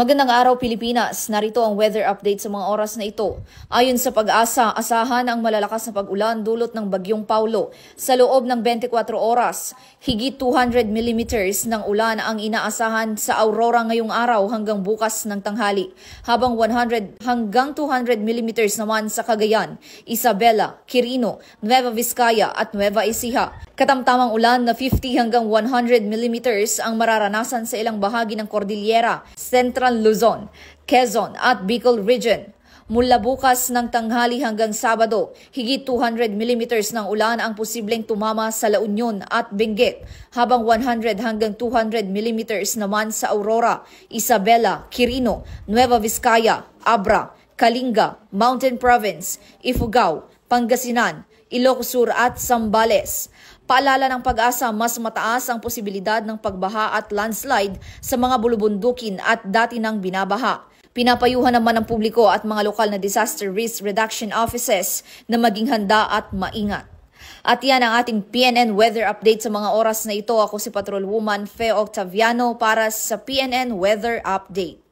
Magandang araw Pilipinas, narito ang weather update sa mga oras na ito. Ayon sa Pag-asa, asahan ang malalakas na pag-ulan dulot ng Bagyong Paulo. Sa loob ng 24 oras, higit 200 millimeters ng ulan ang inaasahan sa Aurora ngayong araw hanggang bukas ng tanghali. Habang 100 hanggang 200 millimeters naman sa Cagayan, Isabela, Quirino, Nueva Vizcaya at Nueva Ecija. Katamtamang ulan na 50 hanggang 100 millimeters ang mararanasan sa ilang bahagi ng Cordillera, Central Luzon, Quezon at Bicol Region. Mula bukas ng tanghali hanggang Sabado, higit 200 millimeters ng ulan ang posibleng tumama sa La Union at Benguet, habang 100 hanggang 200 millimeters naman sa Aurora, Isabela, Quirino, Nueva Vizcaya, Abra, Kalinga, Mountain Province, Ifugao, Pangasinan, Ilocos Sur at Zambales. Paalala ng Pag-asa, mas mataas ang posibilidad ng pagbaha at landslide sa mga bulubundukin at dati nang binabaha. Pinapayuhan naman ng publiko at mga lokal na disaster risk reduction offices na maging handa at maingat. At yan ang ating PNN weather update sa mga oras na ito. Ako si Patrol Woman Fe Octaviano para sa PNN Weather Update.